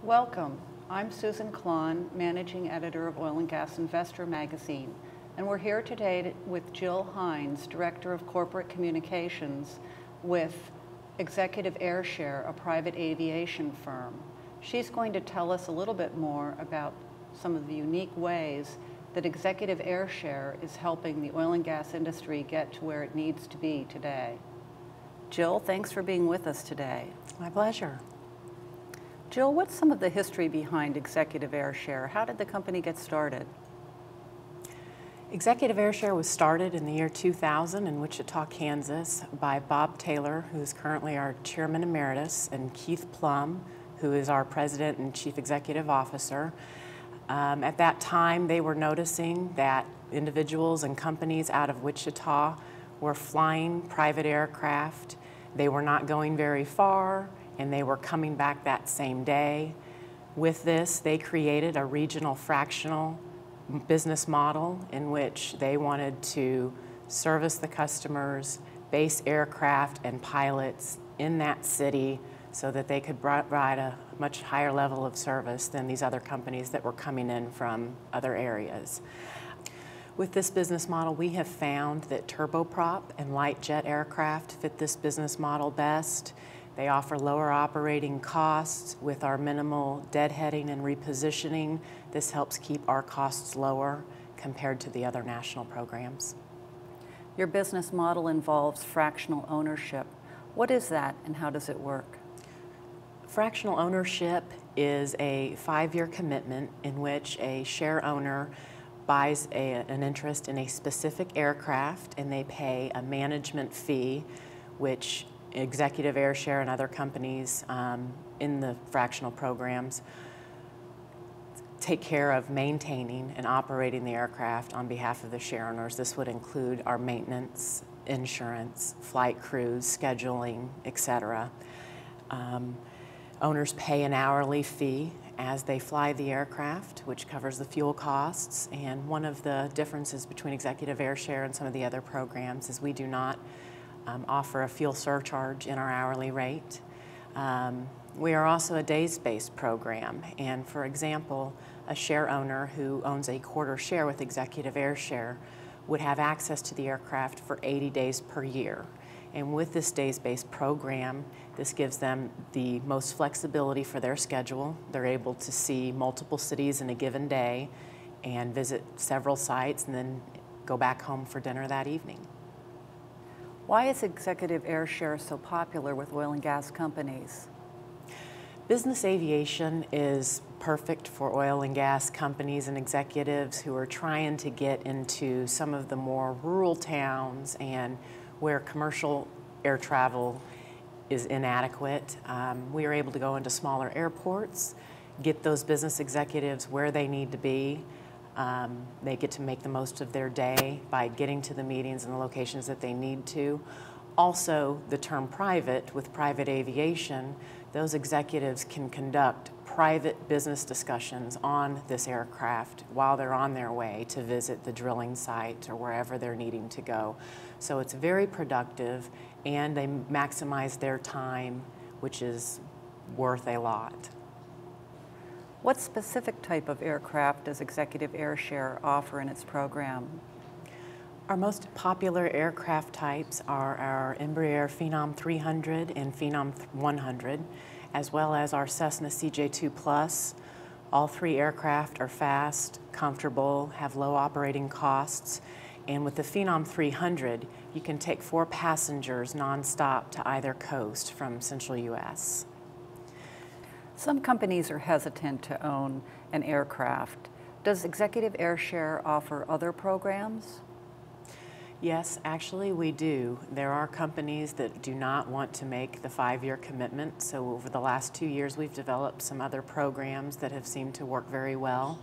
Welcome. I'm Susan Klon, Managing Editor of Oil and Gas Investor Magazine, and we're here today with Jill Hines, Director of Corporate Communications with Executive AirShare, a private aviation firm. She's going to tell us a little bit more about some of the unique ways that Executive AirShare is helping the oil and gas industry get to where it needs to be today. Jill, thanks for being with us today. My pleasure. Jill, what's some of the history behind Executive AirShare? How did the company get started? Executive AirShare was started in the year 2000 in Wichita, Kansas by Bob Taylor, who's currently our Chairman Emeritus, and Keith Plum, who is our President and Chief Executive Officer. At that time, they were noticing that individuals and companies out of Wichita were flying private aircraft. They were not going very far, and they were coming back that same day. With this, they created a regional fractional business model in which they wanted to service the customers, base aircraft and pilots in that city so that they could provide a much higher level of service than these other companies that were coming in from other areas. With this business model, we have found that turboprop and light jet aircraft fit this business model best. They offer lower operating costs with our minimal deadheading and repositioning. This helps keep our costs lower compared to the other national programs. Your business model involves fractional ownership. What is that and how does it work? Fractional ownership is a 5-year commitment in which a share owner buys an interest in a specific aircraft and they pay a management fee, which Executive AirShare and other companies in the fractional programs take care of maintaining and operating the aircraft on behalf of the share owners. This would include our maintenance, insurance, flight crews, scheduling, etc. Owners pay an hourly fee as they fly the aircraft, which covers the fuel costs. And one of the differences between Executive AirShare and some of the other programs is we do not offer a fuel surcharge in our hourly rate. We are also a days-based program, and for example, a share owner who owns a quarter share with Executive AirShare would have access to the aircraft for 80 days per year. And with this days-based program, this gives them the most flexibility for their schedule. They're able to see multiple cities in a given day and visit several sites and then go back home for dinner that evening. Why is Executive AirShare so popular with oil and gas companies? Business aviation is perfect for oil and gas companies and executives who are trying to get into some of the more rural towns and where commercial air travel is inadequate. We are able to go into smaller airports, get those business executives where they need to be. They get to make the most of their day by getting to the meetings and the locations that they need to. Also, the term private, with private aviation, those executives can conduct private business discussions on this aircraft while they're on their way to visit the drilling site or wherever they're needing to go. So it's very productive and they maximize their time, which is worth a lot. What specific type of aircraft does Executive AirShare offer in its program? Our most popular aircraft types are our Embraer Phenom 300 and Phenom 100, as well as our Cessna CJ2 Plus. All 3 aircraft are fast, comfortable, have low operating costs, and with the Phenom 300, you can take 4 passengers nonstop to either coast from central U.S. Some companies are hesitant to own an aircraft. Does Executive AirShare offer other programs? Yes, actually we do. There are companies that do not want to make the 5-year commitment, so over the last 2 years we've developed some other programs that have seemed to work very well.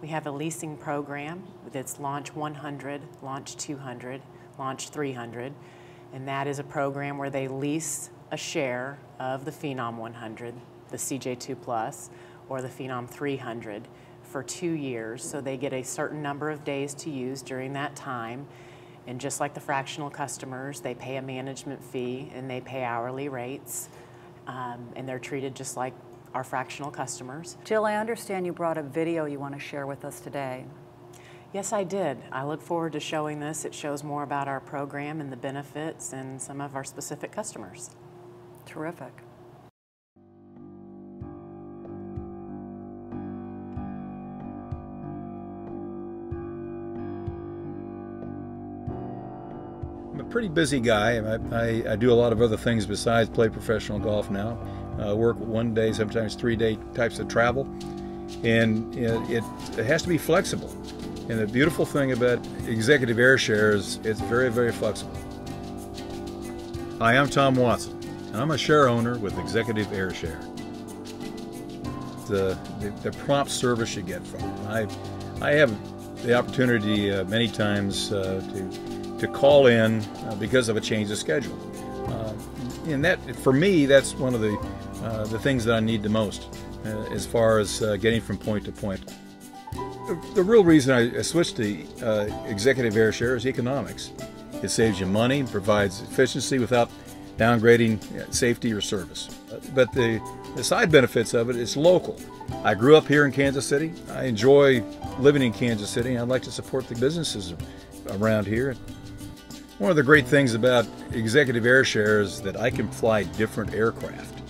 We have a leasing program that's Launch 100, Launch 200, Launch 300, and that is a program where they lease a share of the Phenom 100, the CJ2 Plus, or the Phenom 300 for 2 years, so they get a certain number of days to use during that time. And just like the fractional customers, they pay a management fee and they pay hourly rates, and they're treated just like our fractional customers. Jill, I understand you brought a video you want to share with us today. Yes, I did. I look forward to showing this. It shows more about our program and the benefits and some of our specific customers. Terrific. I'm a pretty busy guy. I do a lot of other things besides play professional golf now. Work 1 day, sometimes 3-day types of travel. And it has to be flexible. And the beautiful thing about Executive AirShare is it's very, very flexible. Hi, I'm Tom Watson, and I'm a share owner with Executive AirShare. The prompt service you get from it. I have the opportunity many times to call in because of a change of schedule. And that, for me, that's one of the things that I need the most as far as getting from point to point. The real reason I switched to Executive AirShare is economics. It saves you money, provides efficiency without downgrading safety or service. But the side benefits of it is local. I grew up here in Kansas City. I enjoy living in Kansas City, and I'd like to support the businesses around here. One of the great things about Executive AirShare is that I can fly different aircraft.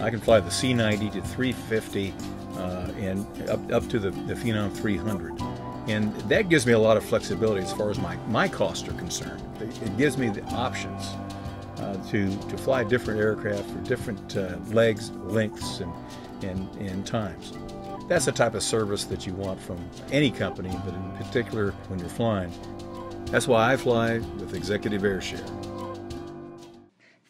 I can fly the C-90 to 350 and up to the Phenom 300. And that gives me a lot of flexibility as far as my costs are concerned. It gives me the options to fly different aircraft for different legs, lengths, and times. That's the type of service that you want from any company, but in particular when you're flying. That's why I fly with Executive AirShare.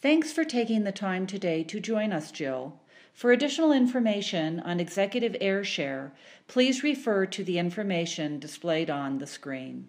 Thanks for taking the time today to join us, Jill. For additional information on Executive AirShare, please refer to the information displayed on the screen.